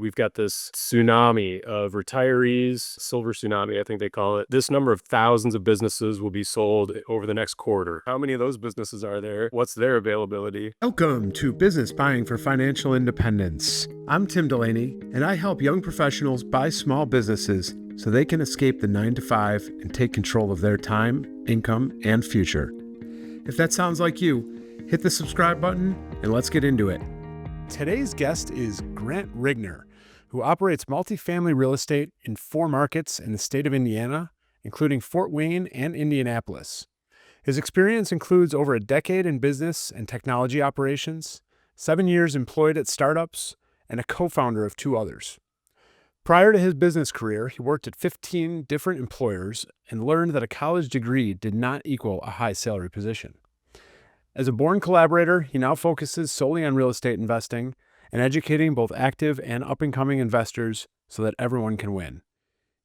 We've got this tsunami of retirees, silver tsunami, I think they call it. This number of thousands of businesses will be sold over the next quarter. How many of those businesses are there? What's their availability? Welcome to Business Buying for Financial Independence. I'm Tim Delaney, and I help young professionals buy small businesses so they can escape the 9-to-5 and take control of their time, income, and future. If that sounds like you, hit the subscribe button and let's get into it. Today's guest is Grant Rigner, who operates multifamily real estate in 4 markets in the state of Indiana, including Fort Wayne and Indianapolis. His experience includes over a decade in business and technology operations, 7 years employed at startups, and a co-founder of 2 others. Prior to his business career, he worked at 15 different employers and learned that a college degree did not equal a high salary position. As a born collaborator, he now focuses solely on real estate investing and educating both active and up-and-coming investors so that everyone can win.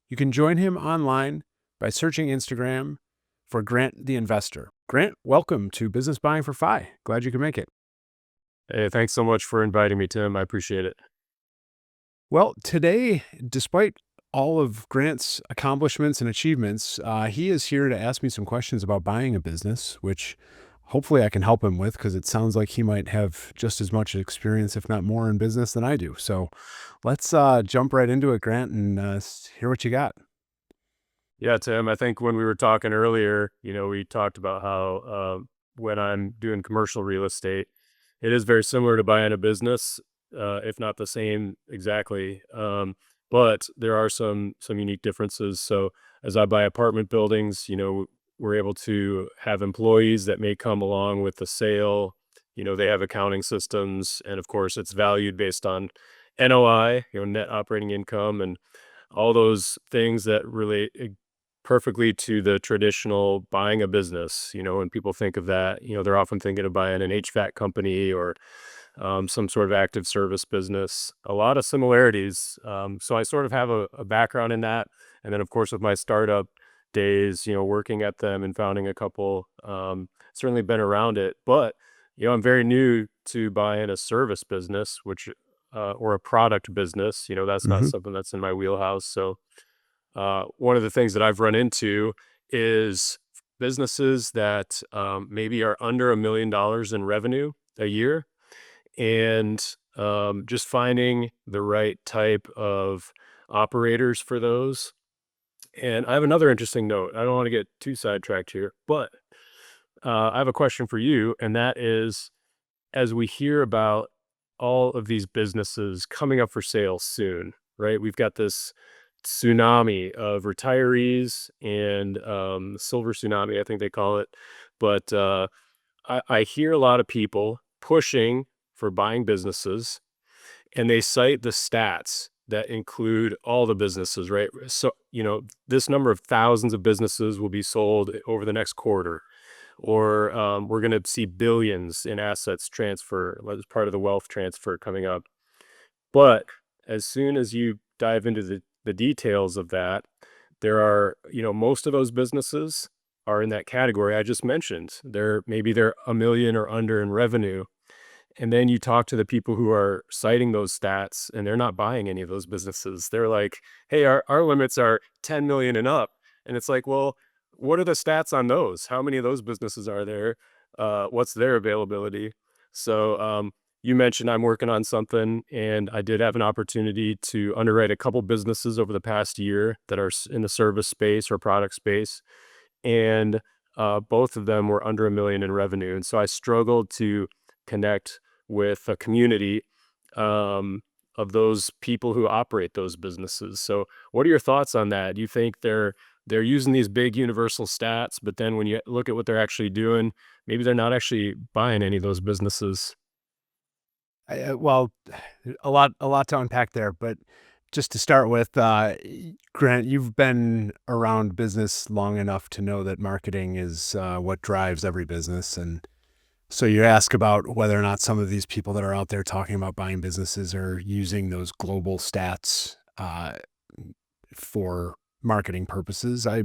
You can join him online by searching Instagram for Grant the Investor. Grant, welcome to Business Buying for Fi. Glad you could make it. Hey, thanks so much for inviting me, Tim. I appreciate it. Well, today, despite all of Grant's accomplishments and achievements, he is here to ask me some questions about buying a business, which hopefully I can help him with because it sounds like he might have just as much experience, if not more, in business than I do. So let's jump right into it, Grant, and hear what you got. Yeah, Tim, I think when we were talking earlier, we talked about how when I'm doing commercial real estate, it is very similar to buying a business, if not the same exactly. But there are some unique differences. So as I buy apartment buildings, we're able to have employees that may come along with the sale. They have accounting systems, and of course, it's valued based on NOI, net operating income, and all those things that relate perfectly to the traditional buying a business. When people think of that, they're often thinking of buying an HVAC company or some sort of active service business. A lot of similarities. So I sort of have a background in that. And then, of course, with my startup days, working at them and founding a couple, certainly been around it. But, I'm very new to buying a service business, which or a product business. That's not something that's in my wheelhouse. So one of the things that I've run into is businesses that maybe are under $1 million in revenue a year, and just finding the right type of operators for those. And I have another interesting note. I don't want to get too sidetracked here, but I have a question for you, and that is, as we hear about all of these businesses coming up for sale soon, right? We've got this tsunami of retirees and silver tsunami, I think they call it. But I hear a lot of people pushing for buying businesses, and they cite the stats that include all the businesses, right? So, this number of thousands of businesses will be sold over the next quarter, or we're going to see billions in assets transfer as part of the wealth transfer coming up. But as soon as you dive into the details of that, there are, most of those businesses are in that category I just mentioned. Maybe they're $1 million or under in revenue. And then you talk to the people who are citing those stats, and they're not buying any of those businesses. They're like, hey, our limits are 10 million and up. And it's like, well, what are the stats on those? How many of those businesses are there? What's their availability? So you mentioned I'm working on something, and I did have an opportunity to underwrite a couple businesses over the past year that are in the service space or product space. And both of them were under $1 million in revenue. And so I struggled to connect with a community of those people who operate those businesses. So what are your thoughts on that? Do you think they're using these big universal stats, but then when you look at what they're actually doing, maybe they're not actually buying any of those businesses? Well, a lot to unpack there, but just to start with, Grant, you've been around business long enough to know that marketing is what drives every business. And so you ask about whether or not some of these people that are out there talking about buying businesses are using those global stats for marketing purposes. I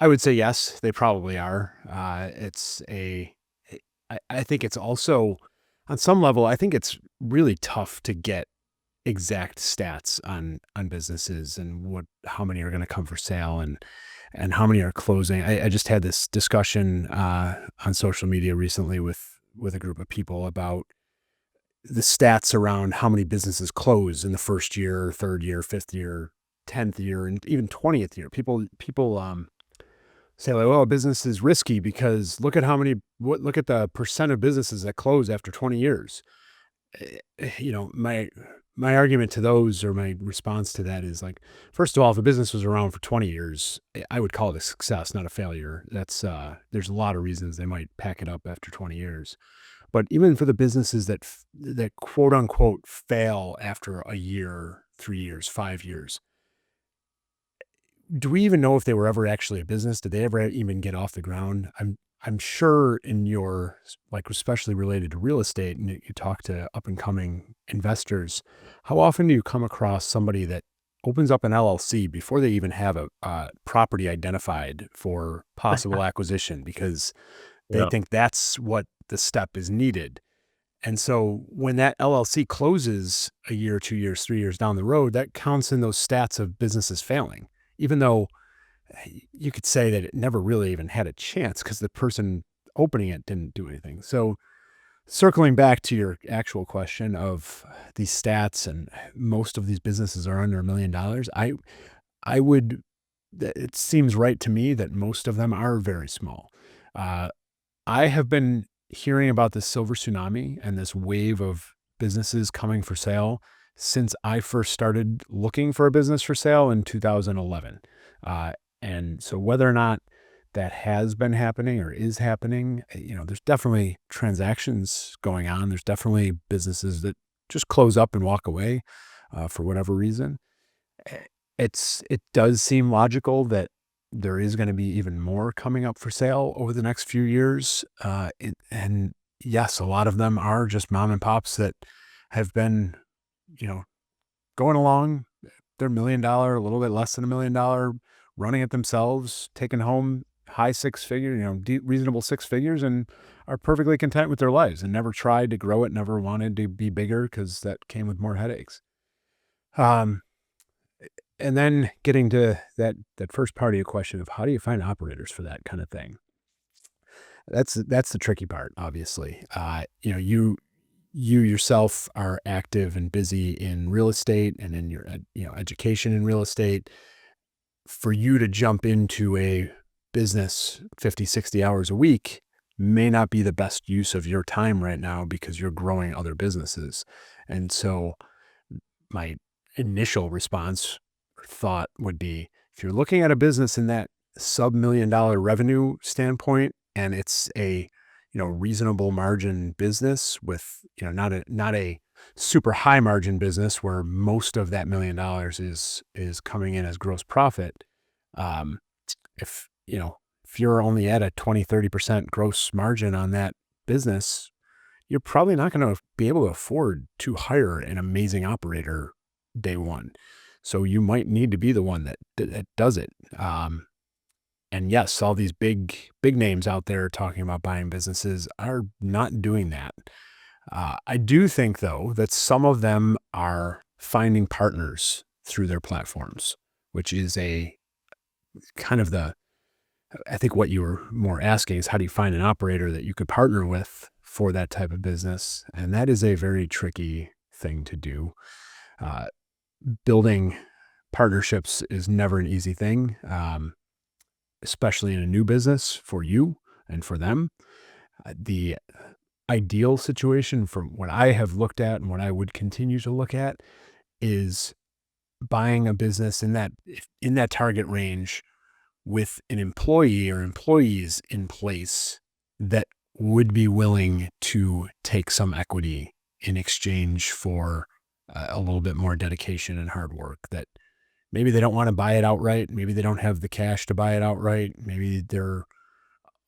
would say yes, they probably are. I think it's also, on some level, I think it's really tough to get exact stats on businesses and how many are going to come for sale and how many are closing. I just had this discussion on social media recently with a group of people about the stats around how many businesses close in the first year, third year, fifth year, 10th year, and even 20th year. People say like, "Well, business is risky because look at the percent of businesses that close after 20 years." My argument to those, or my response to that, is like, first of all, if a business was around for 20 years, I would call it a success, not a failure. There's a lot of reasons they might pack it up after 20 years. But even for the businesses that quote unquote fail after a year, 3 years, 5 years, do we even know if they were ever actually a business? Did they ever even get off the ground? I'm sure in your, like, especially related to real estate, and you talk to up and coming investors, how often do you come across somebody that opens up an LLC before they even have a property identified for possible acquisition because they Yeah. think that's what the step is needed? And so when that LLC closes a year, 2 years, 3 years down the road, that counts in those stats of businesses failing, even though you could say that it never really even had a chance because the person opening it didn't do anything. So circling back to your actual question of these stats, and most of these businesses are under $1 million. I would, it seems right to me that most of them are very small. Uh, I have been hearing about this silver tsunami and this wave of businesses coming for sale since I first started looking for a business for sale in 2011. Uh, and so whether or not that has been happening or is happening, there's definitely transactions going on. There's definitely businesses that just close up and walk away for whatever reason. Eh, it does seem logical that there is going to be even more coming up for sale over the next few years. And yes, a lot of them are just mom and pops that have been, you know, going along. They're $1 million, a little bit less than $1 million, running it themselves, taking home high six figure, reasonable six figures, and are perfectly content with their lives and never tried to grow it, never wanted to be bigger because that came with more headaches. Um, and then getting to that first part of your question of how do you find operators for that kind of thing? That's the tricky part, obviously. You yourself are active and busy in real estate and in your education in real estate. For you to jump into a business 50, 60 hours a week may not be the best use of your time right now because you're growing other businesses. And so my initial response or thought would be, if you're looking at a business in that sub-$1 million revenue standpoint, and it's a reasonable margin business with not a super high margin business where most of that $1 million is coming in as gross profit. um if if you're only at a 20-30% gross margin on that business, you're probably not going to be able to afford to hire an amazing operator day one. So you might need to be the one that does it. And yes, all these big names out there talking about buying businesses are not doing that. I do think, though, that some of them are finding partners through their platforms, which is a kind of I think what you were more asking is, how do you find an operator that you could partner with for that type of business? And that is a very tricky thing to do. Uh, Building partnerships is never an easy thing, especially in a new business for you and for them. The ideal situation, from what I have looked at and what I would continue to look at, is buying a business in that target range with an employee or employees in place that would be willing to take some equity in exchange for a little bit more dedication and hard work. That maybe they don't want to buy it outright. Maybe they don't have the cash to buy it outright. Maybe they're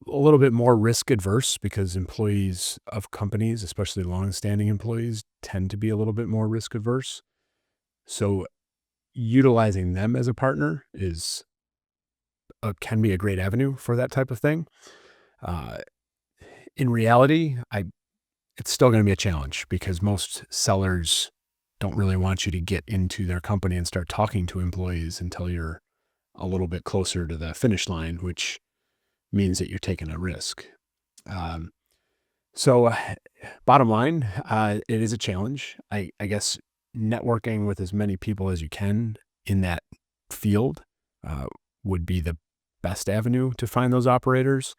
a little bit more risk adverse because employees of companies, especially long-standing employees, tend to be a little bit more risk adverse. So utilizing them as a partner can be a great avenue for that type of thing. Uh, in reality, it's still going to be a challenge because most sellers don't really want you to get into their company and start talking to employees until you're a little bit closer to the finish line, which means that you're taking a risk. Um, so, bottom line, it is a challenge. I guess networking with as many people as you can in that field uh, would be the best avenue to find those operators.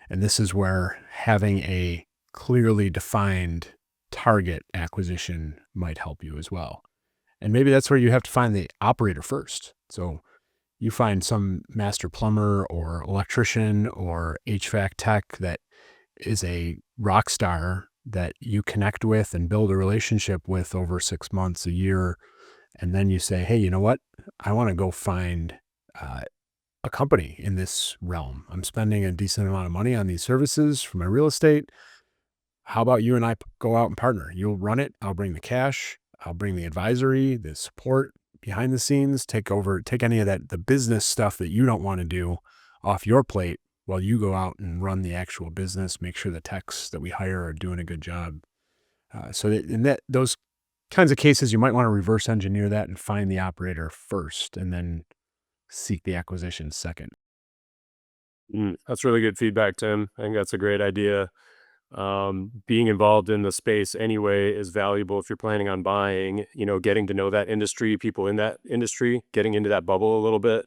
And this is where having a clearly defined target acquisition might help you as well. And maybe that's where you have to find the operator first. So you find some master plumber or electrician or HVAC tech that is a rock star that you connect with and build a relationship with over 6 months, a year. And then you say, hey, you know what? I want to go find uh, a company in this realm. I'm spending a decent amount of money on these services for my real estate. How about you and I go out and partner? You'll run it. I'll bring the cash. I'll bring the advisory, the support behind the scenes, take any of the business stuff that you don't want to do off your plate while you go out and run the actual business, make sure the techs that we hire are doing a good job. Those kinds of cases, you might want to reverse engineer that and find the operator first and then seek the acquisition second. That's really good feedback, Tim. I think that's a great idea. Being involved in the space anyway is valuable if you're planning on buying, getting to know that industry, people in that industry, getting into that bubble a little bit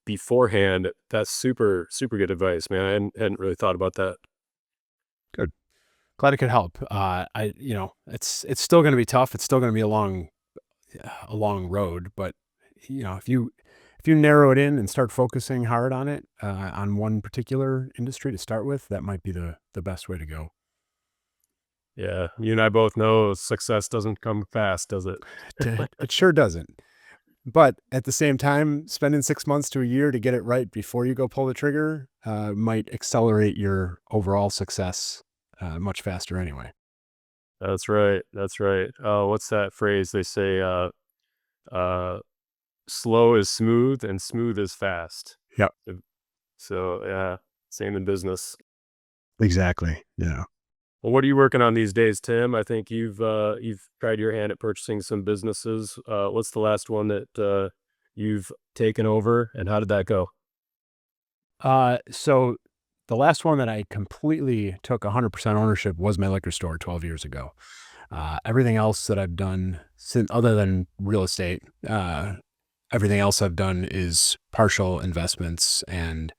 beforehand. That's super, super good advice, man. I hadn't really thought about that. Good. Glad it could help. It's still going to be tough. It's still going to be a long road, but if you narrow it in and start focusing hard on it, on one particular industry to start with, that might be the best way to go. Yeah. You and I both know success doesn't come fast, does it? It sure doesn't. But at the same time, spending 6 months to a year to get it right before you go pull the trigger might accelerate your overall success much faster anyway. That's right. That's right. What's that phrase they say? Uh, Slow is smooth and smooth is fast. Yep. Uh, So yeah, same in business. Exactly. Yeah. Well, what are you working on these days, Tim? I think you've tried your hand at purchasing some businesses. What's the last one that you've taken over, and how did that go? So the last one that I completely took 100% ownership was my liquor store 12 years ago. Everything else that I've done since, other than real estate, everything else I've done is partial investments and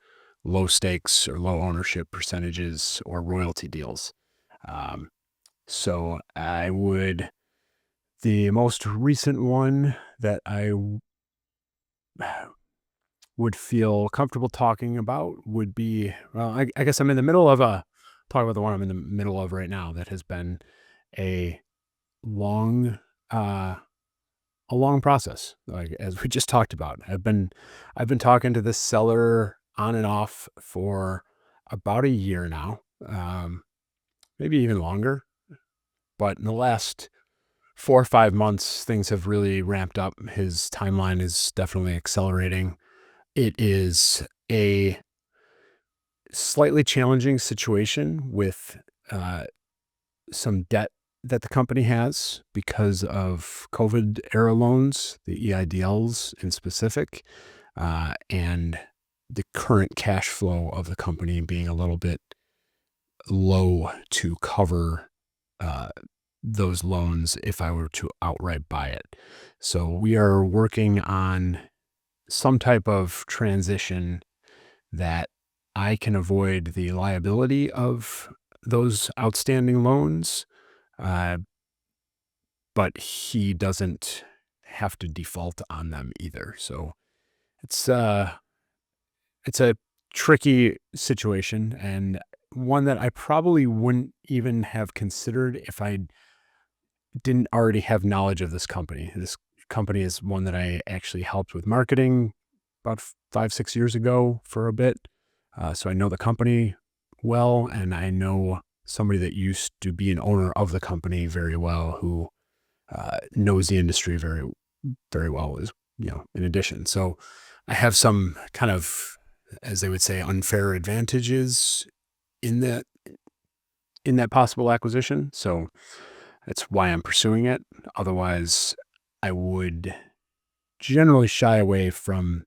low stakes or low ownership percentages or royalty deals. Um, so the most recent one that would feel comfortable talking about would be, well, I guess I'm in the middle of talk about the one I'm in the middle of right now that has been a long, uh, a long process. Like, as we just talked about, I've been talking to this seller on and off for about a year now, maybe even longer. But in the last 4 or 5 months, things have really ramped up. His timeline is definitely accelerating. It is a slightly challenging situation with uh, some debt that the company has because of COVID era loans, the EIDLs in specific, and the current cash flow of the company being a little bit low to cover uh, those loans if I were to outright buy it. So we are working on some type of transition that I can avoid the liability of those outstanding loans, uh, but he doesn't have to default on them either. So it's uh, it's a tricky situation and one that I probably wouldn't even have considered if I didn't already have knowledge of this company. This company is one that I actually helped with marketing about 5, 6 years ago for a bit. So I know the company well, and I know somebody that used to be an owner of the company very well, who knows the industry very, very well. Is in addition, so I have some kind of, as they would say, unfair advantages in that possible acquisition. So that's why I'm pursuing it. Otherwise, I would generally shy away from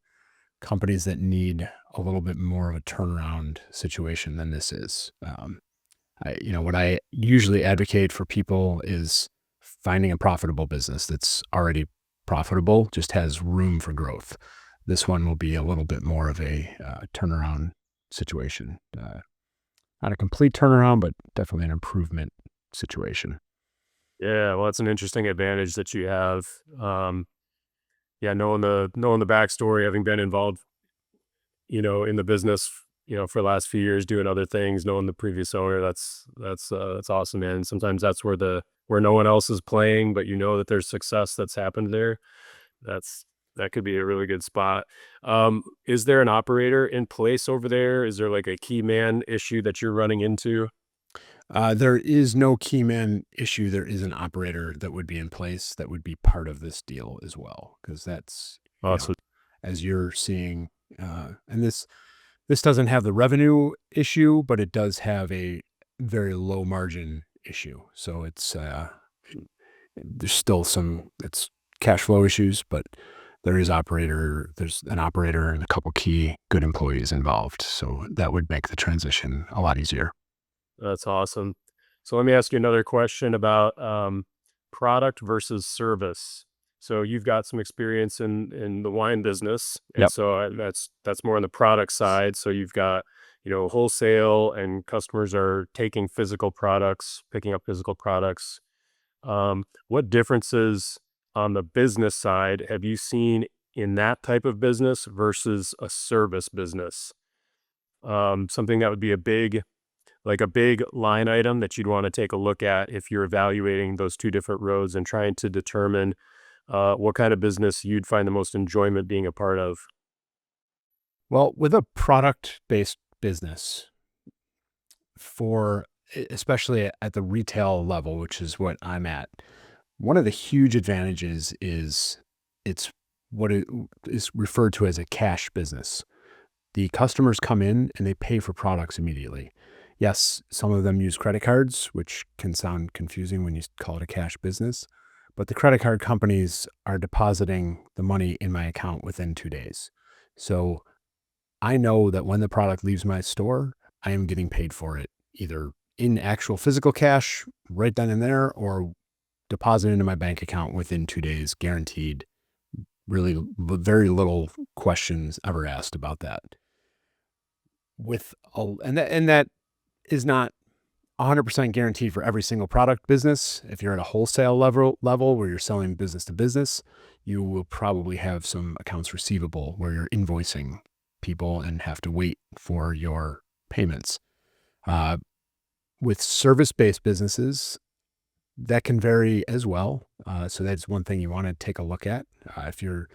companies that need a little bit more of a turnaround situation than this is. What I usually advocate for people is finding a profitable business that's already profitable, just has room for growth. This one will be a little bit more of a turnaround situation. Not a complete turnaround, but definitely an improvement situation. Yeah, well, that's an interesting advantage that you have. Yeah, knowing the backstory, having been involved, in the business, for the last few years doing other things, knowing the previous owner, that's awesome, man. Sometimes that's where no one else is playing, but you know that there's success that's happened there. That's that could be a really good spot. Is there an operator in place over there? Is there like a key man issue that you're running into? There is no key man issue. There is an operator that would be in place that would be part of this deal as well, because that's, Awesome. as you're seeing, and this doesn't have the revenue issue, but it does have a very low margin issue. So there's still it's cash flow issues, but there's an operator and a couple key good employees involved. So that would make the transition a lot easier. That's awesome. So let me ask you another question about product versus service. So you've got some experience in the wine business, and Yep. so that's more on the product side. So you've got wholesale, and customers are taking physical products, picking up physical products. What differences on the business side have you seen in that type of business versus a service business? Something that would be a big line item that you'd want to take a look at if you're evaluating those two different roads and trying to determine what kind of business you'd find the most enjoyment being a part of. Well, with a product based business, especially at the retail level, which is what I'm at, one of the huge advantages is it's what it is referred to as a cash business. The customers come in and they pay for products immediately. Yes, some of them use credit cards, which can sound confusing when you call it a cash business, but the credit card companies are depositing the money in my account within 2 days. So I know that when the product leaves my store, I am getting paid for it either in actual physical cash right then and there or deposited into my bank account within 2 days, guaranteed. Really, very little questions ever asked about that. And that is not 100% guaranteed for every single product business. If you're at a wholesale level where you're selling business to business, you will probably have some accounts receivable where you're invoicing people and have to wait for your payments. Uh, with service-based businesses, that can vary as well. So that's one thing you want to take a look at. If you're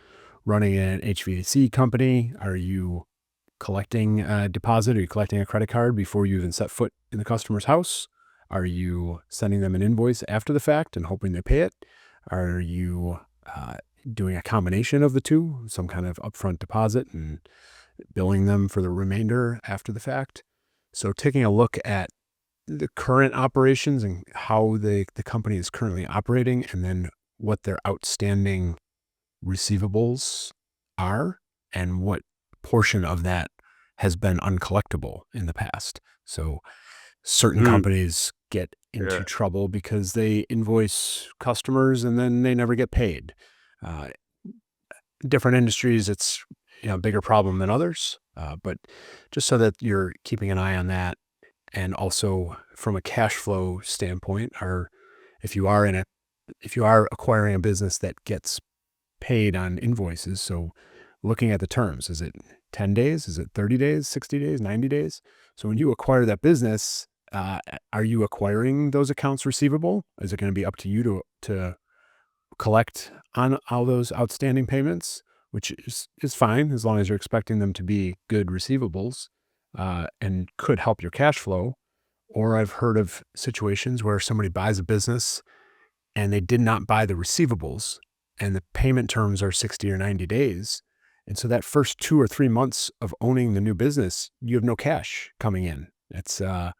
running an HVAC company, are you collecting a deposit? Are you collecting a credit card before you even set foot in the customer's house? Are you sending them an invoice after the fact and hoping they pay it? Are you doing a combination of the two, some kind of upfront deposit and billing them for the remainder after the fact? So taking a look at the current operations and how the company is currently operating, and then what their outstanding receivables are and what portion of that has been uncollectible in the past. So certain Mm, companies get yeah. into trouble because they invoice customers and then they never get paid. Uh, Different industries, it's a bigger problem than others, but just so that you're keeping an eye on that. And also from a cash flow standpoint, or if you are in a if you are acquiring a business that gets paid on invoices, so looking at the terms, is it 10 days? Is it 30 days, 60 days, 90 days? So when you acquire that business, are you acquiring those accounts receivable? Is it going to be up to you to collect on all those outstanding payments, which is fine as long as you're expecting them to be good receivables and could help your cash flow. Or I've heard of situations where somebody buys a business and they did not buy the receivables and the payment terms are 60 or 90 days. And so that first 2 or 3 months of owning the new business, you have no cash coming in. It's kind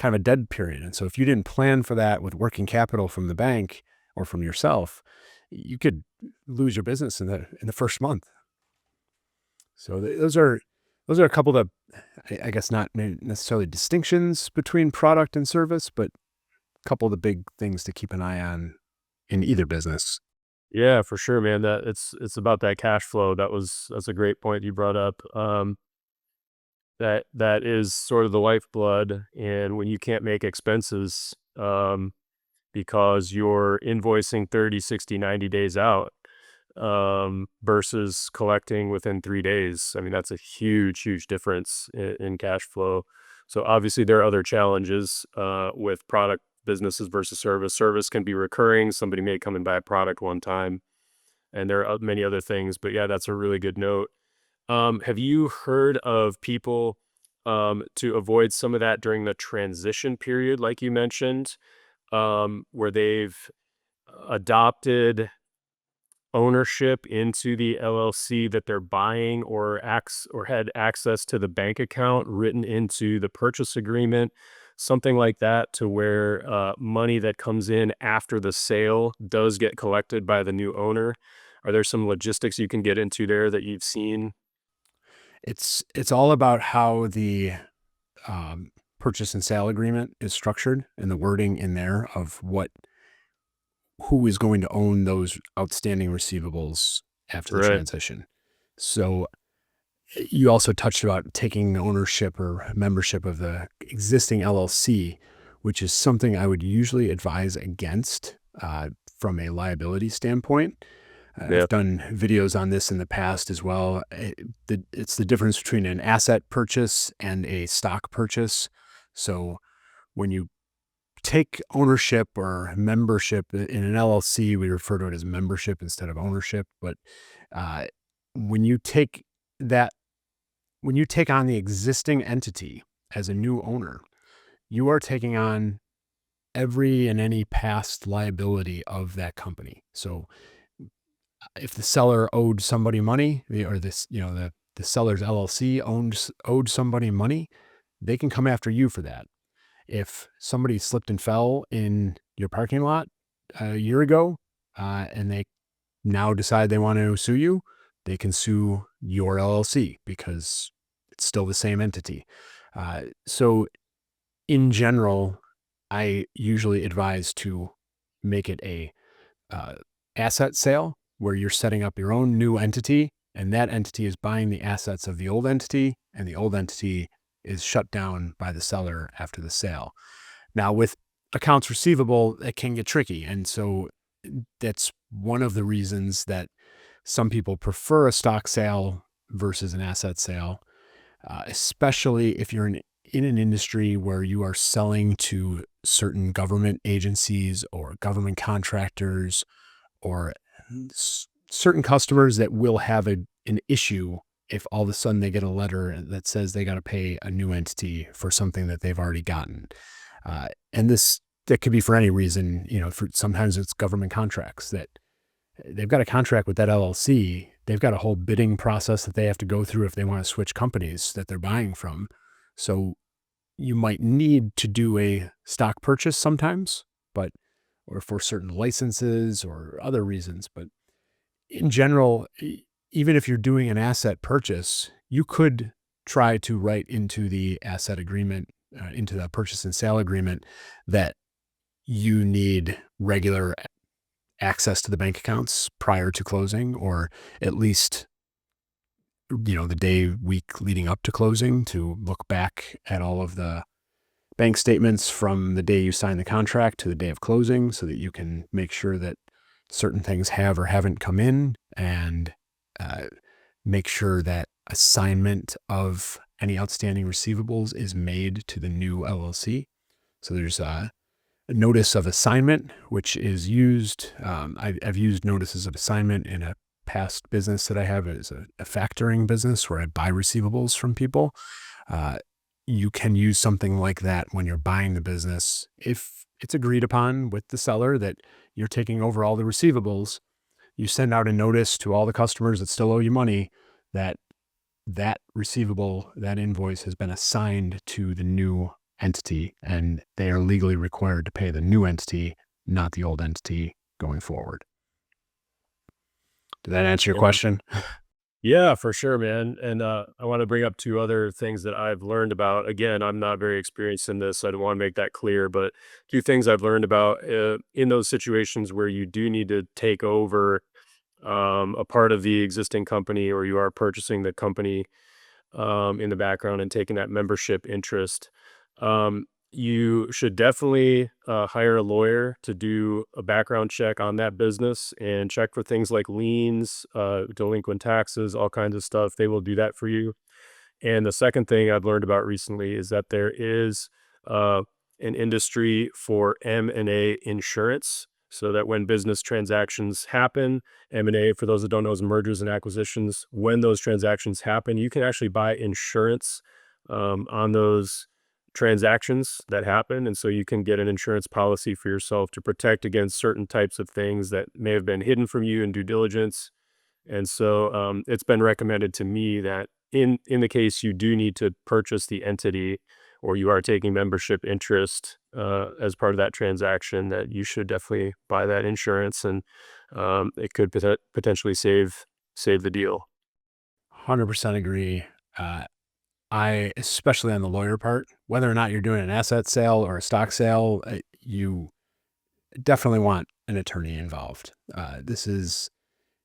of a dead period. And so if you didn't plan for that with working capital from the bank or from yourself, you could lose your business in the first month. So those are a couple of, I guess, not necessarily distinctions between product and service, but a couple of the big things to keep an eye on in either business. Yeah, for sure, man. That it's about that cash flow. That's a great point you brought up. That is sort of the lifeblood, and when you can't make expenses, because you're invoicing 30, 60, 90 days out, versus collecting within 3 days. I mean, that's a huge, huge difference in cash flow. So obviously there are other challenges with product businesses versus service. Service can be recurring. Somebody may come and buy a product one time, and there are many other things. But yeah, that's a really good note. Have you heard of people to avoid some of that during the transition period, like you mentioned, where they've adopted ownership into the LLC that they're buying, or had access to the bank account written into the purchase agreement, something like that, to where money that comes in after the sale does get collected by the new owner? Are there some logistics you can get into there that you've seen? It's all about how the purchase and sale agreement is structured and the wording in there of who is going to own those outstanding receivables after the Right. transition. So you also touched about taking ownership or membership of the existing LLC, which is something I would usually advise against from a liability standpoint. Yeah. I've done videos on this in the past as well. It's the difference between an asset purchase and a stock purchase. So when you take ownership or membership in an LLC, we refer to it as membership instead of ownership. But uh, when you take that, when you take on the existing entity as a new owner, you are taking on every and any past liability of that company. So if the seller owed somebody money, or this, the seller's LLC owed somebody money, they can come after you for that. If somebody slipped and fell in your parking lot a year ago, and they now decide they want to sue you, they can sue your LLC because it's still the same entity. So in general, I usually advise to make it a uh, asset sale where you're setting up your own new entity, and that entity is buying the assets of the old entity, and the old entity is shut down by the seller after the sale. Now, with accounts receivable, it can get tricky. And so that's one of the reasons that some people prefer a stock sale versus an asset sale, especially if you're in an industry where you are selling to certain government agencies or government contractors, or certain customers that will have an issue if all of a sudden they get a letter that says they got to pay a new entity for something that they've already gotten. And this, that could be for any reason, for sometimes it's government contracts that they've got a contract with that LLC. They've got a whole bidding process that they have to go through if they want to switch companies that they're buying from. So you might need to do a stock purchase sometimes, but, or for certain licenses or other reasons. But in general, even if you're doing an asset purchase, you could try to write into the asset agreement, into the purchase and sale agreement, that you need regular access to the bank accounts prior to closing, or at least, the day, week leading up to closing, to look back at all of the bank statements from the day you sign the contract to the day of closing, so that you can make sure that certain things have or haven't come in, and uh, make sure that assignment of any outstanding receivables is made to the new LLC. So there's a notice of assignment, which is used. I've used notices of assignment in a past business that I have. As a factoring business where I buy receivables from people. Uh, you can use something like that when you're buying the business. If it's agreed upon with the seller that you're taking over all the receivables, you send out a notice to all the customers that still owe you money that that receivable, that invoice has been assigned to the new entity, and they are legally required to pay the new entity, not the old entity, going forward. Did that answer your Yeah. question? Yeah, for sure, man. And I want to bring up two other things that I've learned about. Again, I'm not very experienced in this, so I don't want to make that clear. But two things I've learned about in those situations where you do need to take over a part of the existing company, or you are purchasing the company in the background and taking that membership interest. You should definitely hire a lawyer to do a background check on that business and check for things like liens, delinquent taxes, all kinds of stuff. They will do that for you. And the second thing I've learned about recently is that there is uh, an industry for M&A insurance, so that when business transactions happen, M&A, for those that don't know, is mergers and acquisitions. When those transactions happen, you can actually buy insurance on those transactions that happen. And so you can get an insurance policy for yourself to protect against certain types of things that may have been hidden from you in due diligence. And so it's been recommended to me that in the case you do need to purchase the entity, or you are taking membership interest as part of that transaction, that you should definitely buy that insurance, and it could potentially save the deal. 100% agree. Uh, I, especially on the lawyer part, whether or not you're doing an asset sale or a stock sale, you definitely want an attorney involved. This is,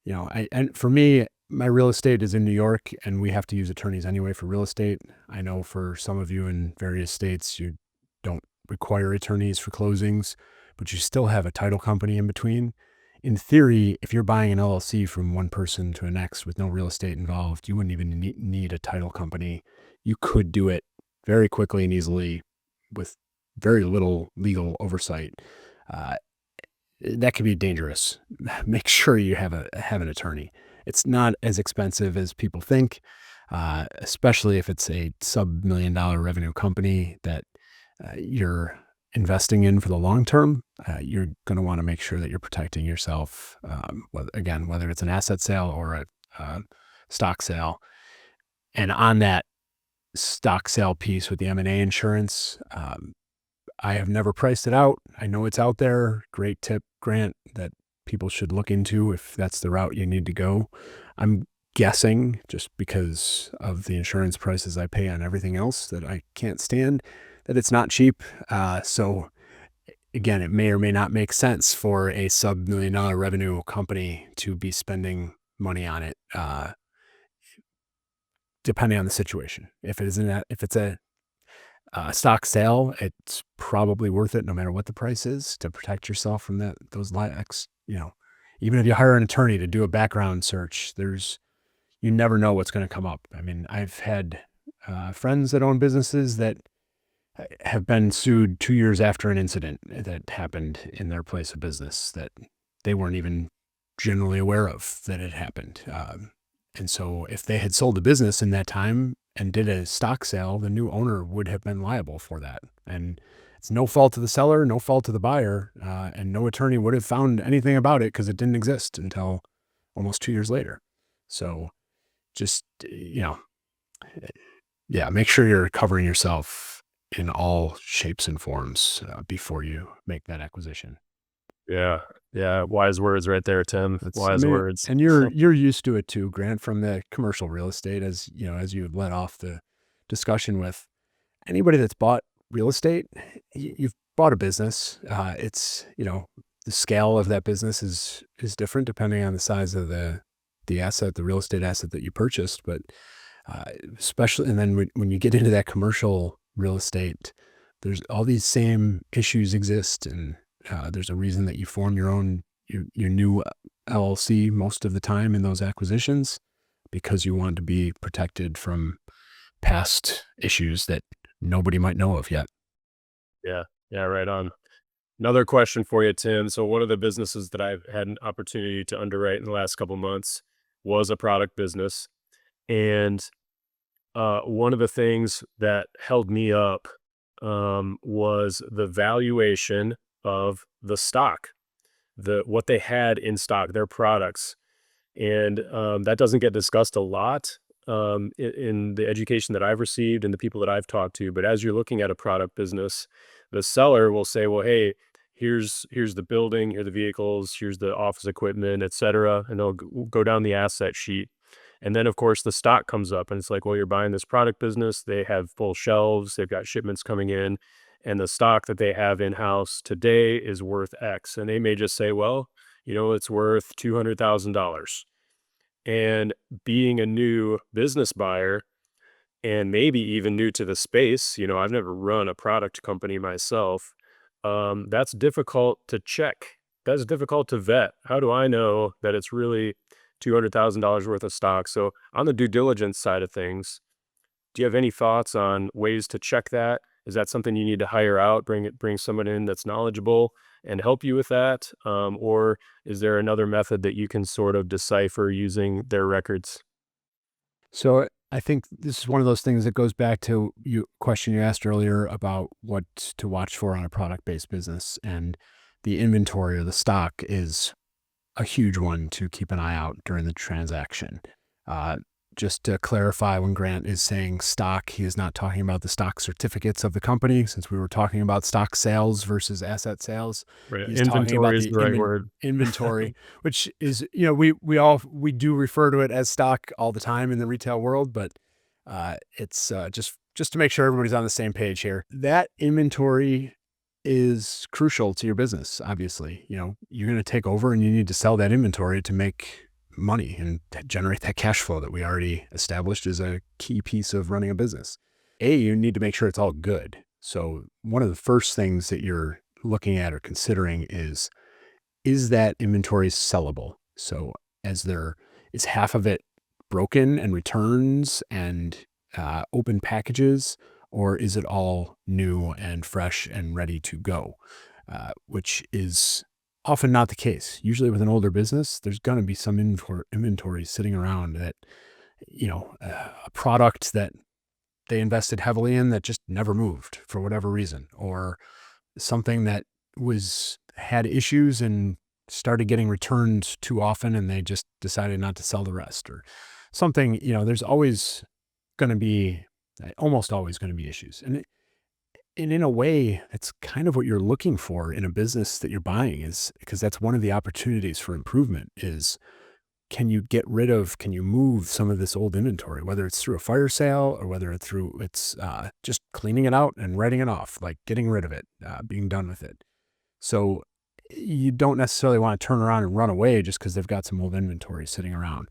and for me, my real estate is in New York and we have to use attorneys anyway for real estate. I know for some of you in various states, you don't require attorneys for closings, but you still have a title company in between. In theory, if you're buying an LLC from one person to the next with no real estate involved, you wouldn't even need a title company. You could do it very quickly and easily with very little legal oversight. Uh, that can be dangerous. Make sure you have an attorney. It's not as expensive as people think, especially if it's a sub-$1 million revenue company that you're investing in for the long term. You're going to want to make sure that you're protecting yourself. Whether it's an asset sale or a stock sale. And on that stock sale piece with the M&A insurance, I have never priced it out. I know it's out there. Great tip, Grant, that people should look into if that's the route you need to go. I'm guessing, just because of the insurance prices I pay on everything else that I can't stand, that it's not cheap. So again, it may or may not make sense for a sub-$1 million revenue company to be spending money on it, depending on the situation. If it's a stock sale, it's probably worth it no matter what the price is, to protect yourself from those lags. Even if you hire an attorney to do a background search, you never know what's going to come up. I mean, I've had friends that own businesses that have been sued 2 years after an incident that happened in their place of business that they weren't even generally aware of that had happened. And so if they had sold the business in that time and did a stock sale, the new owner would have been liable for that. And it's no fault of the seller, no fault of the buyer, and no attorney would have found anything about it because it didn't exist until almost 2 years later. So just, yeah, make sure you're covering yourself in all shapes and forms before you make that acquisition. Yeah, yeah, wise words right there, Tim. I Wise mean, words. and you're used to it too, Grant, from the commercial real estate, as you led off the discussion with. Anybody that's bought real estate, you've bought a business. It's, the scale of that business is different depending on the size of the asset, the real estate asset that you purchased. But uh, especially, and then when you get into that commercial real estate, there's all these same issues exist, and there's a reason that you form your new LLC most of the time in those acquisitions, because you want to be protected from past issues that nobody might know of yet. Yeah, yeah, right on. Another question for you, Tim. So one of the businesses that I've had an opportunity to underwrite in the last couple months was a product business. And one of the things that held me up was the valuation of the stock, what they had in stock, their products. And that doesn't get discussed a lot in the education that I've received and the people that I've talked to. But as you're looking at a product business, the seller will say, well, hey, here's the building, here are the vehicles, here's the office equipment, et cetera, and they'll go down the asset sheet. And then, of course, the stock comes up, and it's like, well, you're buying this product business. They have full shelves. They've got shipments coming in, and the stock that they have in house today is worth X. And they may just say, well, it's worth $200,000. And being a new business buyer, and maybe even new to the space, I've never run a product company myself. That's difficult to check. That's difficult to vet. How do I know that it's really $200,000 worth of stock? So on the due diligence side of things, do you have any thoughts on ways to check that? Is that something you need to hire out, bring someone in that's knowledgeable and help you with that? Or is there another method that you can sort of decipher using their records? So I think this is one of those things that goes back to you question you asked earlier about what to watch for on a product-based business, and the inventory or the stock is a huge one to keep an eye out during the transaction. Uh, just to clarify, when Grant is saying stock, he is not talking about the stock certificates of the company, since we were talking about stock sales versus asset sales. Right. He's talking about Inventory is the the right word. inventory, which is, we do refer to it as stock all the time in the retail world, but it's just to make sure everybody's on the same page here. That inventory is crucial to your business. Obviously, you're going to take over and you need to sell that inventory to make money and to generate that cash flow that we already established is a key piece of running a business. You need to make sure it's all good. So one of the first things that you're looking at or considering is that inventory sellable? So is half of it broken and returns and open packages, or is it all new and fresh and ready to go? Which is often not the case. Usually with an older business, there's going to be some inventory sitting around that, a product that they invested heavily in that just never moved for whatever reason, or something that had issues and started getting returned too often and they just decided not to sell the rest, or something. There's always going to be almost always going to be issues. And in a way, it's kind of what you're looking for in a business that you're buying, is because that's one of the opportunities for improvement is, can you move some of this old inventory, whether it's through a fire sale or whether it's just cleaning it out and writing it off, like getting rid of it, being done with it. So you don't necessarily want to turn around and run away just because they've got some old inventory sitting around.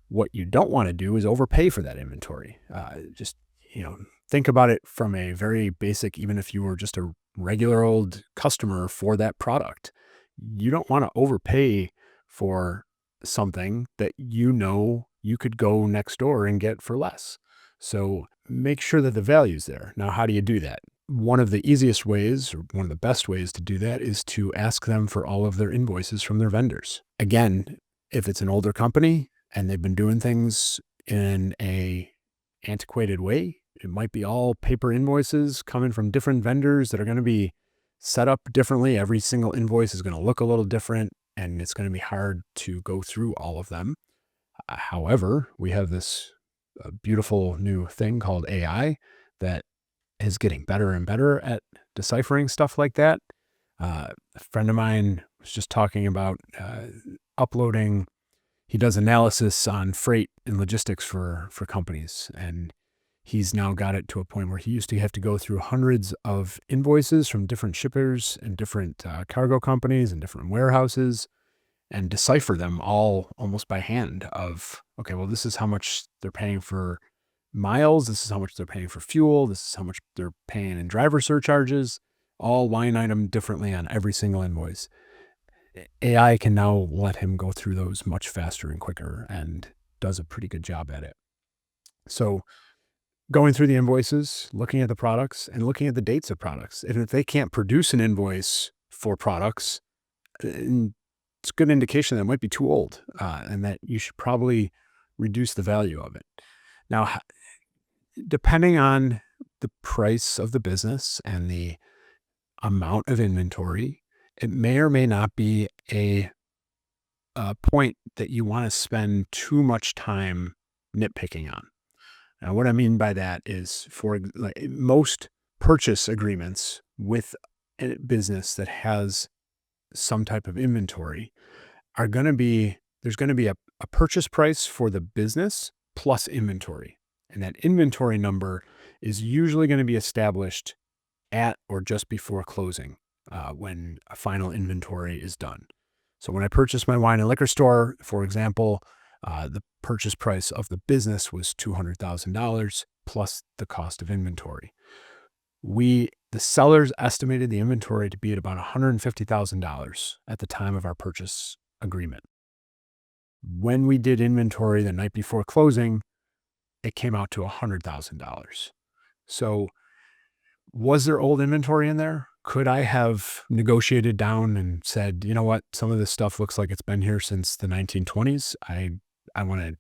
What you don't want to do is overpay for that inventory. Just, think about it from a very basic, even if you were just a regular old customer for that product, you don't want to overpay for something that you could go next door and get for less. So make sure that the value's there. Now, how do you do that? One of the easiest ways, or one of the best ways to do that, is to ask them for all of their invoices from their vendors. Again, if it's an older company and they've been doing things in a antiquated way, it might be all paper invoices coming from different vendors that are going to be set up differently. Every single invoice is going to look a little different, and it's going to be hard to go through all of them. However, we have this beautiful new thing called AI that is getting better and better at deciphering stuff like that. A friend of mine was just talking about uploading. He does analysis on freight and logistics for companies, and he's now got it to a point where he used to have to go through hundreds of invoices from different shippers and different cargo companies and different warehouses and decipher them all almost by hand of, okay, well, this is how much they're paying for miles. This is how much they're paying for fuel. This is how much they're paying in driver surcharges, all line item differently on every single invoice. AI can now let him go through those much faster and quicker and does a pretty good job at it. So going through the invoices, looking at the products, and looking at the dates of products. And if they can't produce an invoice for products, it's a good indication that it might be too old, and that you should probably reduce the value of it. Now, depending on the price of the business and the amount of inventory, it may or may not be a point that you want to spend too much time nitpicking on. Now, what I mean by that is, for like most purchase agreements with business that has some type of inventory are going to be, there's going to be a purchase price for the business plus inventory. And that inventory number is usually going to be established at or just before closing, when a final inventory is done. So when I purchased my wine and liquor store, for example, the purchase price of the business was $200,000 plus the cost of inventory. The sellers estimated the inventory to be at about $150,000 at the time of our purchase agreement. When we did inventory the night before closing, it came out to $100,000. So was there old inventory in there? Could I have negotiated down and said, you know what, some of this stuff looks like it's been here since the 1920s. I want to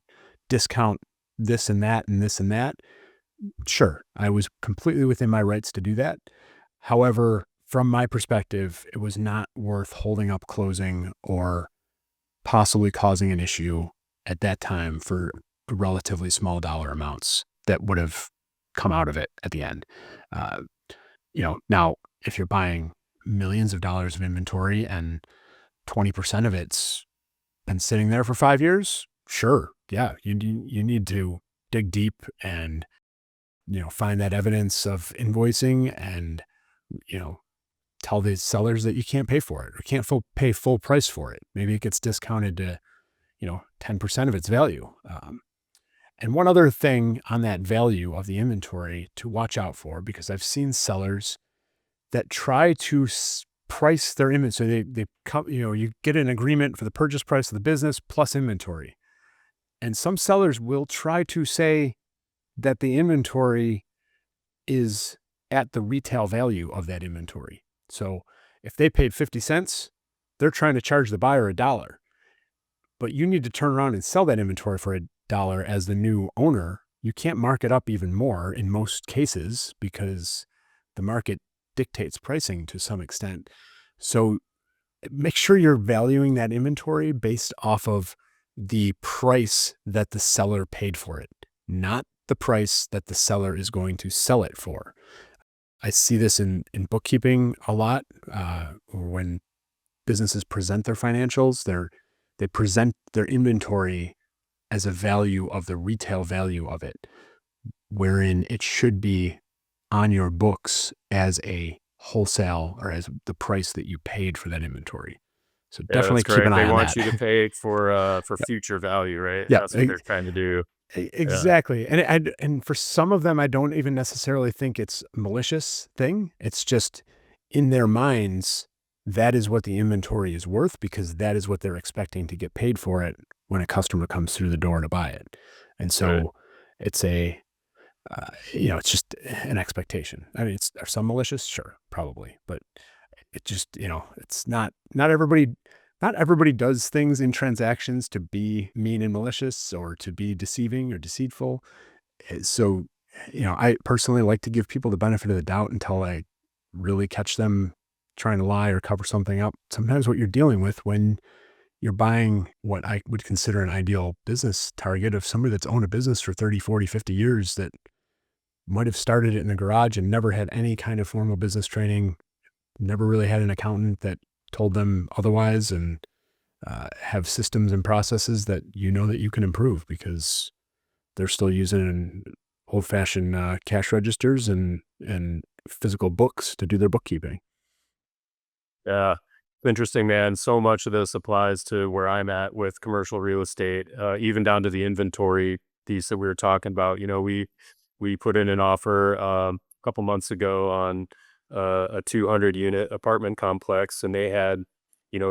discount this and that and this and that. Sure, I was completely within my rights to do that. However, from my perspective, it was not worth holding up closing or possibly causing an issue at that time for relatively small dollar amounts that would have come out of it at the end. Now if you're buying millions of dollars of inventory and 20% of it's been sitting there for 5 years, sure. Yeah. You need to dig deep and, find that evidence of invoicing and, tell the sellers that you can't pay for it or can't pay full price for it. Maybe it gets discounted to, 10% of its value. And one other thing on that value of the inventory to watch out for, because I've seen sellers that try to price their inventory. So they come, you get an agreement for the purchase price of the business plus inventory. And some sellers will try to say that the inventory is at the retail value of that inventory. So if they paid 50 cents, they're trying to charge the buyer $1. But you need to turn around and sell that inventory for $1 as the new owner. You can't mark it up even more in most cases because the market dictates pricing to some extent. So make sure you're valuing that inventory based off of the price that the seller paid for it, not the price that the seller is going to sell it for. I see this in bookkeeping a lot, or when businesses present their financials, they present their inventory as a value of the retail value of it, wherein it should be on your books as a wholesale or as the price that you paid for that inventory. So Yeah, definitely that's keep an correct. eye They on want that. you to pay for Yep. future value, right? Yep. That's what they're trying to do. Yeah. Exactly. And for some of them, I don't even necessarily think it's a malicious thing. It's just in their minds, that is what the inventory is worth because that is what they're expecting to get paid for it when a customer comes through the door to buy it. And Right. so it's it's just an expectation. I mean, are some malicious? Sure, probably. But it just, it's not everybody does things in transactions to be mean and malicious or to be deceiving or deceitful. So, I personally like to give people the benefit of the doubt until I really catch them trying to lie or cover something up. Sometimes what you're dealing with when you're buying what I would consider an ideal business target of somebody that's owned a business for 30, 40, 50 years that might have started it in a garage and never had any kind of formal business training, never really had an accountant that told them otherwise, and have systems and processes that that you can improve because they're still using old-fashioned cash registers and physical books to do their bookkeeping. Yeah. Interesting, man. So much of this applies to where I'm at with commercial real estate, even down to the inventory piece that we were talking about. We put in an offer a couple months ago on a 200 unit apartment complex, and they had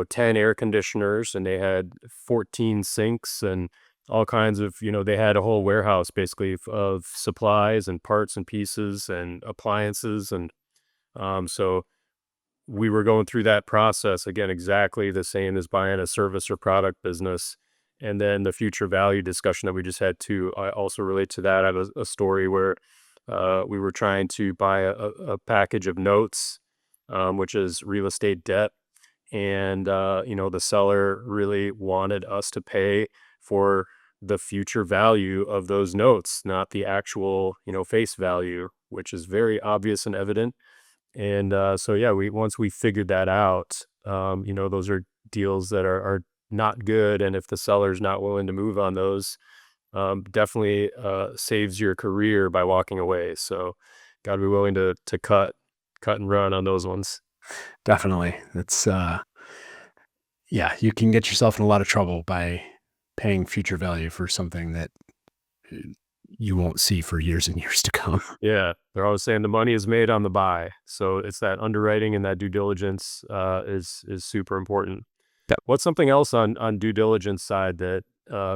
10 air conditioners, and they had 14 sinks and all kinds of they had a whole warehouse basically of supplies and parts and pieces and appliances, and so we were going through that process again, exactly the same as buying a service or product business. And then the future value discussion that we just had too, I also relate to that. I have a story where we were trying to buy a package of notes, which is real estate debt. And, the seller really wanted us to pay for the future value of those notes, not the actual, face value, which is very obvious and evident. And so yeah, we once we figured that out, those are deals that are not good, and if the seller's not willing to move on those, definitely saves your career by walking away. So, got to be willing to cut and run on those ones. Definitely. It's yeah, you can get yourself in a lot of trouble by paying future value for something that uh, you won't see for years and years to come. Yeah, they're always saying the money is made on the buy, so it's that underwriting and that due diligence is super important. Yep. What's something else on due diligence side that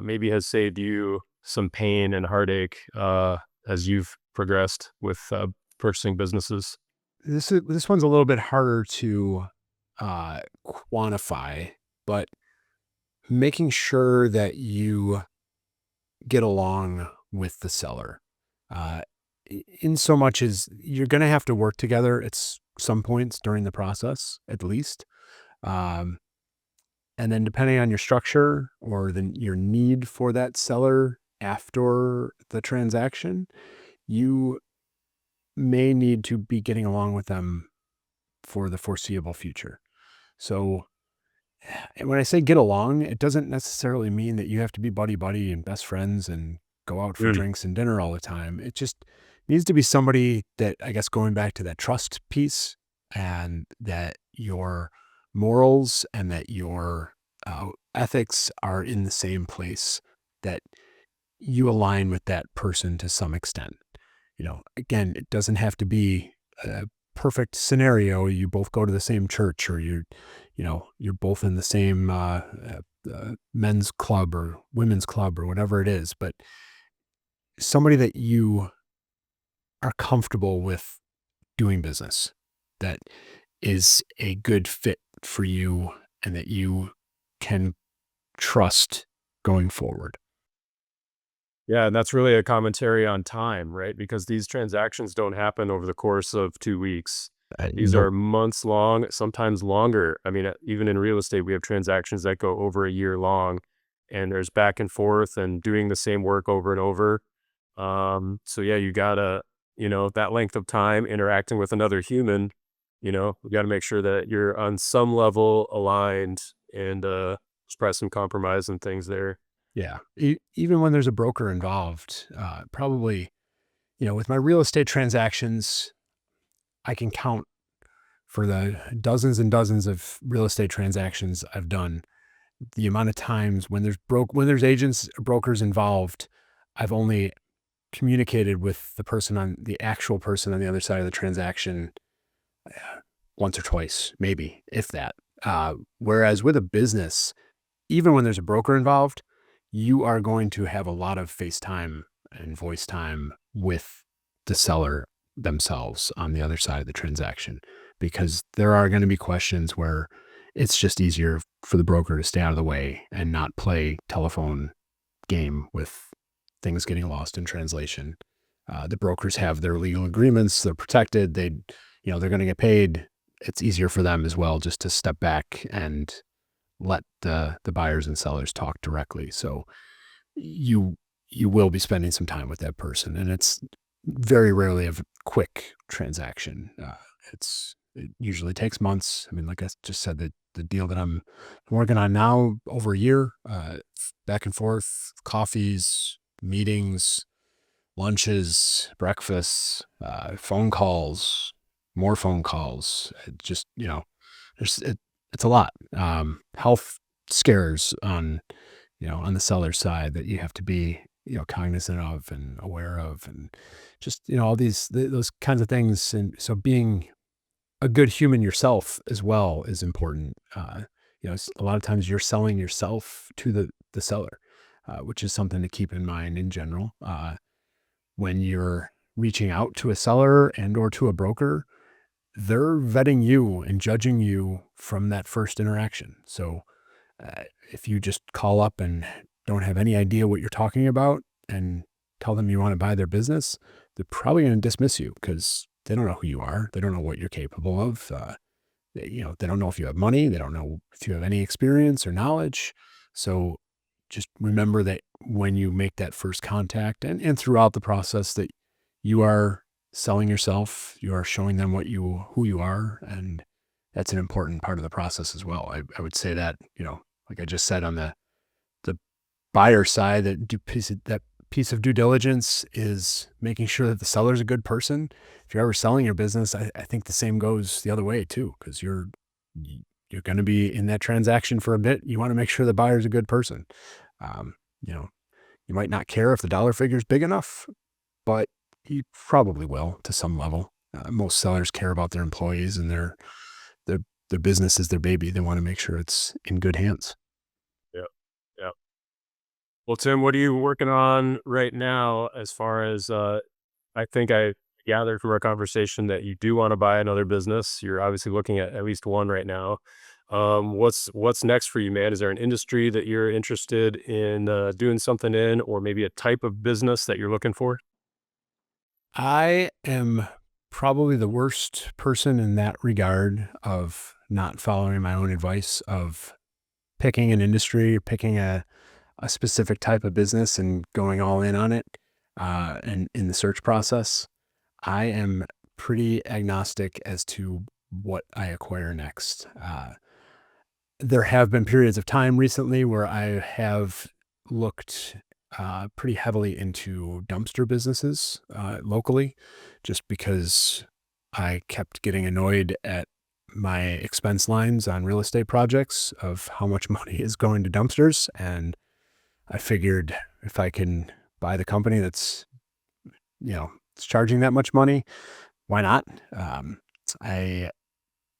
maybe has saved you some pain and heartache as you've progressed with purchasing businesses? This one's a little bit harder to quantify, but making sure that you get along with the seller. Uh, in so much as you're going to have to work together at some points during the process, at least. Um, and then depending on your structure or your need for that seller after the transaction, you may need to be getting along with them for the foreseeable future. So and when I say get along, it doesn't necessarily mean that you have to be buddy buddy and best friends and go out for Mm. drinks and dinner all the time. It just needs to be somebody that, I guess, going back to that trust piece, and that your morals and that your ethics are in the same place, that you align with that person to some extent. Again, it doesn't have to be a perfect scenario. You both go to the same church, or you're both in the same men's club or women's club or whatever it is, but somebody that you are comfortable with doing business, that is a good fit for you and that you can trust going forward. Yeah, and that's really a commentary on time, right? Because these transactions don't happen over the course of 2 weeks. These Nope. are months long, sometimes longer. I mean, even in real estate, we have transactions that go over a year long, and there's back and forth and doing the same work over and over. So yeah, you gotta, that length of time interacting with another human, we gotta make sure that you're on some level aligned and express some compromise and things there. Yeah. Even when there's a broker involved, probably, with my real estate transactions, I can count for the dozens and dozens of real estate transactions I've done, the amount of times when there's agents, brokers involved, I've only communicated with the actual person on the other side of the transaction once or twice, maybe, if that. Whereas with a business, even when there's a broker involved, you are going to have a lot of face time and voice time with the seller themselves on the other side of the transaction, because there are going to be questions where it's just easier for the broker to stay out of the way and not play telephone game with things getting lost in translation. The brokers have their legal agreements; they're protected. They're going to get paid. It's easier for them as well just to step back and let the buyers and sellers talk directly. So you you will be spending some time with that person, and it's very rarely a quick transaction. It usually takes months. I mean, like I just said, the deal that I'm working on now, over a year, back and forth, coffees, meetings, lunches, breakfasts, phone calls, more phone calls. Just, there's it's a lot. Health scares on the seller side that you have to be, cognizant of and aware of, and just, all those kinds of things. And so being a good human yourself as well is important. A lot of times you're selling yourself to the seller, which is something to keep in mind in general. When you're reaching out to a seller and or to a broker, they're vetting you and judging you from that first interaction. So if you just call up and don't have any idea what you're talking about and tell them you want to buy their business, they're probably going to dismiss you because they don't know who you are. They don't know what you're capable of. They don't know if you have money. They don't know if you have any experience or knowledge. So just remember that when you make that first contact, and throughout the process, that you are selling yourself. You are showing them who you are, and that's an important part of the process as well. I would say that, like I just said, on the buyer side, that piece of due diligence is making sure that the seller's a good person. If you're ever selling your business, I think the same goes the other way too, because you're going to be in that transaction for a bit. You want to make sure the buyer's a good person. Um, you know, you might not care if the dollar figure is big enough, but you probably will to some level. Most sellers care about their employees, and their their business is their baby. They want to make sure it's in good hands. Yeah. Yeah. Well, Tim, what are you working on right now as far as, I think I gathered from our conversation that you do wanna buy another business. You're obviously looking at least one right now. What's next for you, man? Is there an industry that you're interested in, doing something in, or maybe a type of business that you're looking for? I am probably the worst person in that regard of not following my own advice of picking an industry, picking a specific type of business and going all in on it. And in the search process, I am pretty agnostic as to what I acquire next. There have been periods of time recently where I have looked pretty heavily into dumpster businesses locally, just because I kept getting annoyed at my expense lines on real estate projects of how much money is going to dumpsters. And I figured if I can buy the company it's charging that much money, why not? I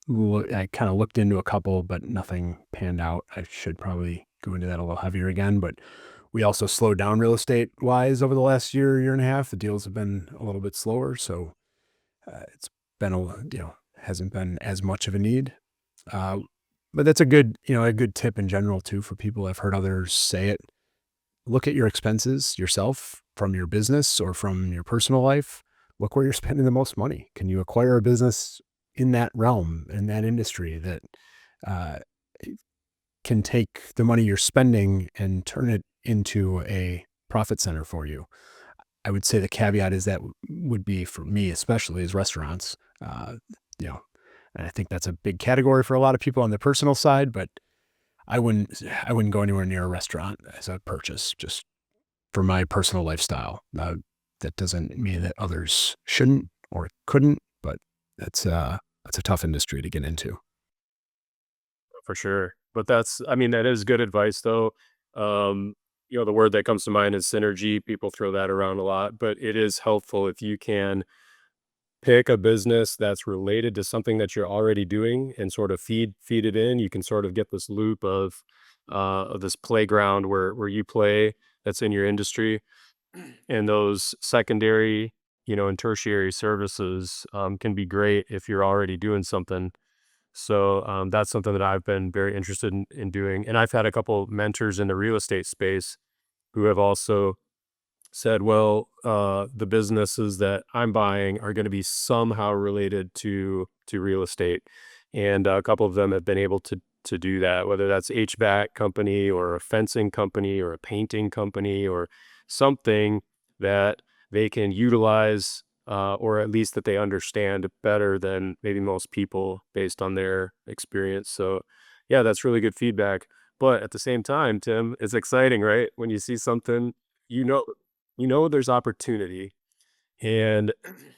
I kind of looked into a couple, but nothing panned out. I should probably go into that a little heavier again, but we also slowed down real estate wise over the last year and a half. The deals have been a little bit slower, so it's been hasn't been as much of a need. Uh, but that's a good tip in general too for people. I've heard others say it. Look at your expenses yourself from your business or from your personal life. Look where you're spending the most money. Can you acquire a business in that realm, in that industry that uh, can take the money you're spending and turn it into a profit center for you? I would say the caveat is that would be for me, especially is restaurants. Uh, you know, and I think that's a big category for a lot of people on the personal side, but I wouldn't go anywhere near a restaurant as a purchase just for my personal lifestyle. That doesn't mean that others shouldn't or couldn't, but that's a tough industry to get into. For sure. But I mean, that is good advice though. Um, the word that comes to mind is synergy. People throw that around a lot, but it is helpful if you can pick a business that's related to something that you're already doing and sort of feed it in. You can sort of get this loop of this playground where you play that's in your industry, and those secondary, and tertiary services can be great if you're already doing something. So that's something that I've been very interested in doing. And I've had a couple mentors in the real estate space who have also said, well, the businesses that I'm buying are going to be somehow related to real estate, and a couple of them have been able to do that, whether that's HVAC company or a fencing company or a painting company or something that they can utilize, or at least that they understand better than maybe most people based on their experience. So, yeah, that's really good feedback. But at the same time, Tim, it's exciting, right? When you see something, you know there's opportunity, and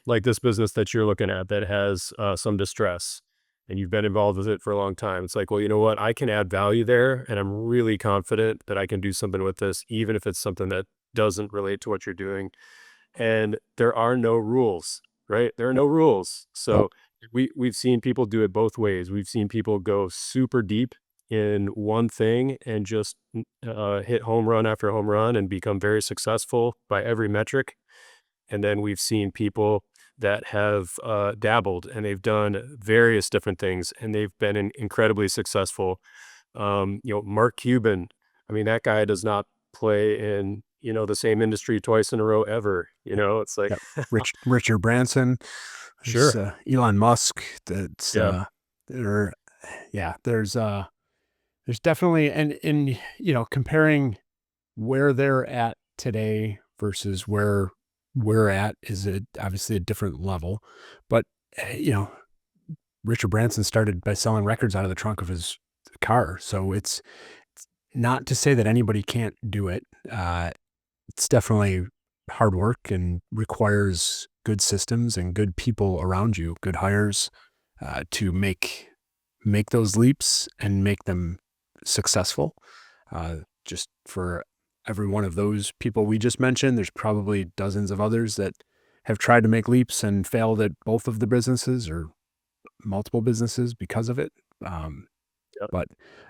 like this business that you're looking at that has some distress, and you've been involved with it for a long time. It's like, well, you know what, I can add value there, and I'm really confident that I can do something with this, even if it's something that doesn't relate to what you're doing. And there are no rules, right? There are no rules. Nope. So we've seen people do it both ways. We've seen people go super deep in one thing and just hit home run after home run and become very successful by every metric. And then we've seen people that have dabbled and they've done various different things and they've been incredibly successful. Mark Cuban, I mean, that guy does not play in, the same industry twice in a row ever. It's like, Yep. Richard Branson, there's sure. Elon Musk. That's Yeah, there. Yeah, there's definitely comparing where they're at today versus where we're at is obviously a different level, but you know, Richard Branson started by selling records out of the trunk of his car. So it's not to say that anybody can't do it. It's definitely hard work and requires good systems and good people around you, good hires, to make those leaps and make them successful. Just for every one of those people we just mentioned, there's probably dozens of others that have tried to make leaps and failed at both of the businesses or multiple businesses because of it. Um, Yep. but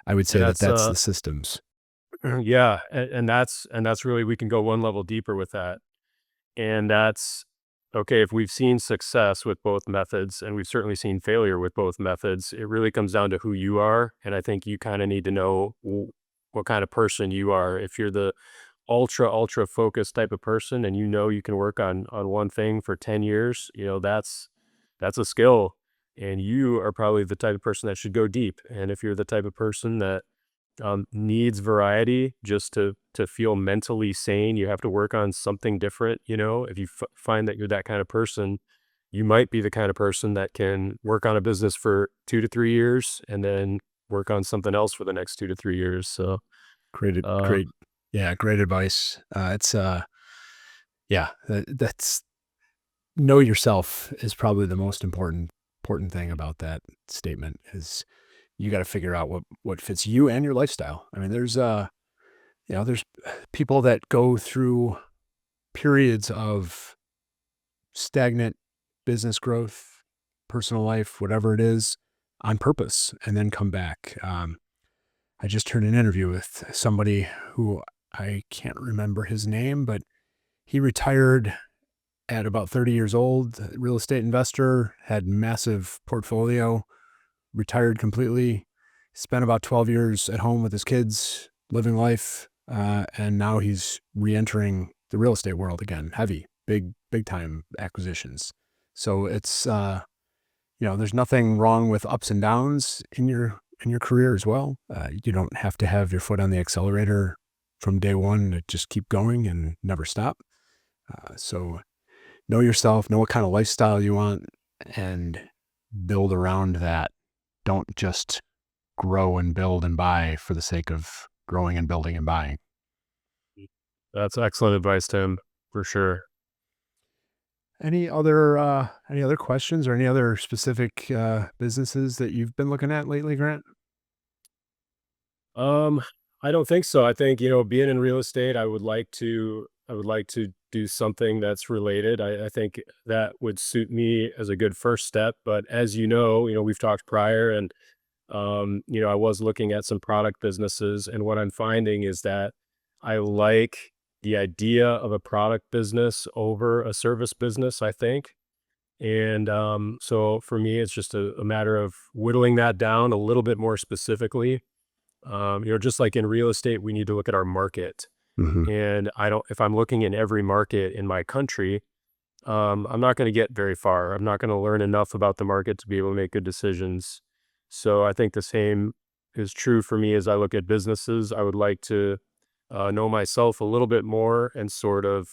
I would And say that that's that's the systems. yeah, and that's really we can go one level deeper with that. And that's okay, if we've seen success with both methods and we've certainly seen failure with both methods, it really comes down to who you are. And I think you kind of need to know what kind of person you are. If you're the ultra focused type of person and you know you can work on one thing for 10 years, that's a skill. And you are probably the type of person that should go deep. And if you're the type of person that needs variety just to feel mentally sane. You have to work on something different. If you find that you're that kind of person, you might be the kind of person that can work on a business for 2 to 3 years and then work on something else for the next 2 to 3 years. So, Great, um, yeah, great advice. Yeah, that's know yourself is probably the most important thing about that statement is you got to figure out what fits you and your lifestyle. I mean, there's people that go through periods of stagnant business growth, personal life, whatever it is, on purpose, and then come back. I just heard an interview with somebody who I can't remember his name, but he retired at about 30 years old, real estate investor, had massive portfolio, retired completely, spent about 12 years at home with his kids, living life, and now he's re-entering the real estate world again, heavy, big time acquisitions. So it's there's nothing wrong with ups and downs in your career as well. You don't have to have your foot on the accelerator from day one to just keep going and never stop. So know yourself, know what kind of lifestyle you want, and build around that. Don't just grow and build and buy for the sake of growing and building and buying. that's excellent advice, Tim, for sure. Any other questions or any other specific businesses that you've been looking at lately, Grant? Um, I don't think so. I think, being in real estate, I would like to do something that's related. I think that would suit me as a good first step. But as we've talked prior and I was looking at some product businesses, and what I'm finding is that I like the idea of a product business over a service business, I think. And so for me, it's just a matter of whittling that down a little bit more specifically. Just like in real estate, we need to look at our market. Hmm. And if I'm looking in every market in my country, I'm not going to get very far. I'm not going to learn enough about the market to be able to make good decisions. So I think the same is true for me as I look at businesses. I would like to know myself a little bit more and sort of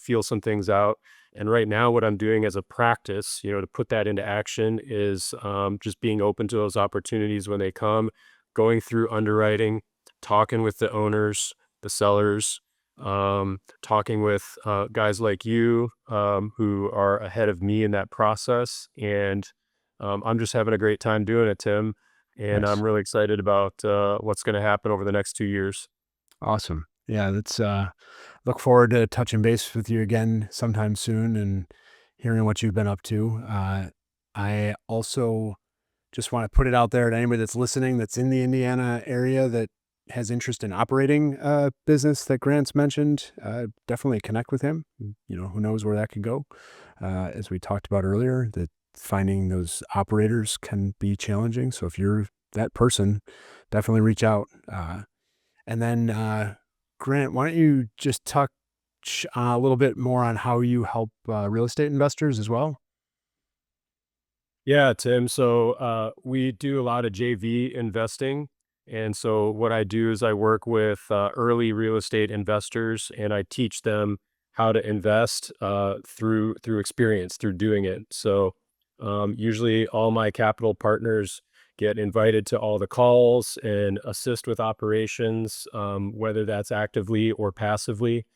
feel some things out. And right now, what I'm doing as a practice, to put that into action is just being open to those opportunities when they come, going through underwriting, talking with the owners, the sellers, talking with guys like you who are ahead of me in that process. And I'm just having a great time doing it, Tim. And I'm Nice. really excited about what's going to happen over the next 2 years. Awesome. Yeah, that's look forward to touching base with you again sometime soon and hearing what you've been up to. I also just want to put it out there to anybody that's listening that's in the Indiana area that has interest in operating a business that Grant's mentioned. Definitely connect with him. Who knows where that could go. As we talked about earlier, that finding those operators can be challenging. So if you're that person, definitely reach out. And then, Grant, why don't you just touch a little bit more on how you help real estate investors as well? Yeah, Tim. So we do a lot of JV investing. And so what I do is I work with early real estate investors and I teach them how to invest through experience, through doing it. So usually all my capital partners get invited to all the calls and assist with operations, whether that's actively or passively,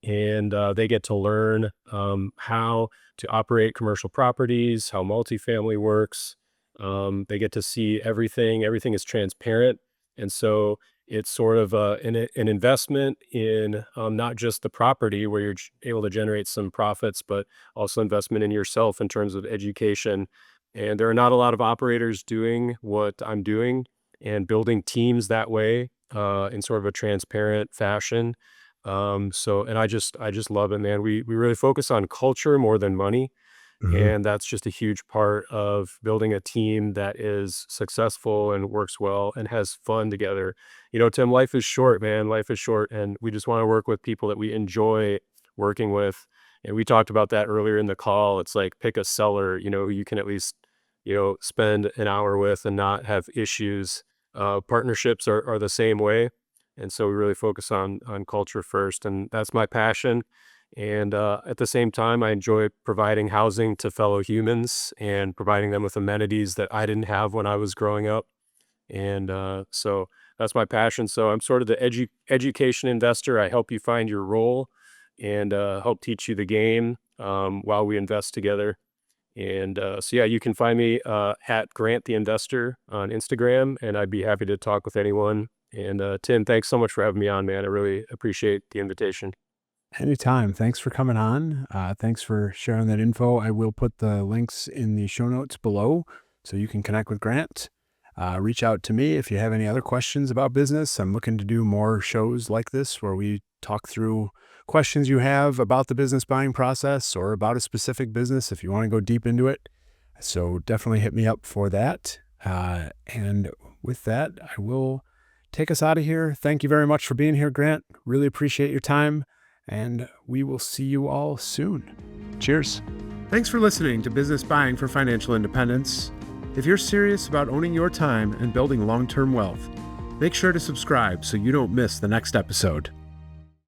and they get to learn how to operate commercial properties, how multifamily works. They get to see everything. Everything is transparent, and so it's sort of an investment in not just the property where you're able to generate some profits, but also investment in yourself in terms of education. And there are not a lot of operators doing what I'm doing and building teams that way in sort of a transparent fashion. And I just love it, man. We really focus on culture more than money, Mhm. and that's just a huge part of building a team that is successful and works well and has fun together. Tim, life is short, man. Life is short, and we just want to work with people that we enjoy working with. And we talked about that earlier in the call. It's like pick a seller, who you can at least, spend an hour with and not have issues. Partnerships are the same way. And so we really focus on culture first, and that's my passion. And at the same time, I enjoy providing housing to fellow humans and providing them with amenities that I didn't have when I was growing up. And so that's my passion. So I'm sort of the education investor. I help you find your role and help teach you the game while we invest together. And so, yeah, you can find me at Grant the Investor on Instagram, and I'd be happy to talk with anyone. And Tim, thanks so much for having me on, man. I really appreciate the invitation. Anytime. Thanks for coming on. Thanks for sharing that info. I will put the links in the show notes below so you can connect with Grant. Reach out to me if you have any other questions about business. I'm looking to do more shows like this where we talk through questions you have about the business buying process or about a specific business if you want to go deep into it. So definitely hit me up for that. And with that, I will take us out of here. Thank you very much for being here, Grant. Really appreciate your time, and we will see you all soon. Cheers. Thanks for listening to Business Buying for Financial Independence. If you're serious about owning your time and building long-term wealth, make sure to subscribe so you don't miss the next episode.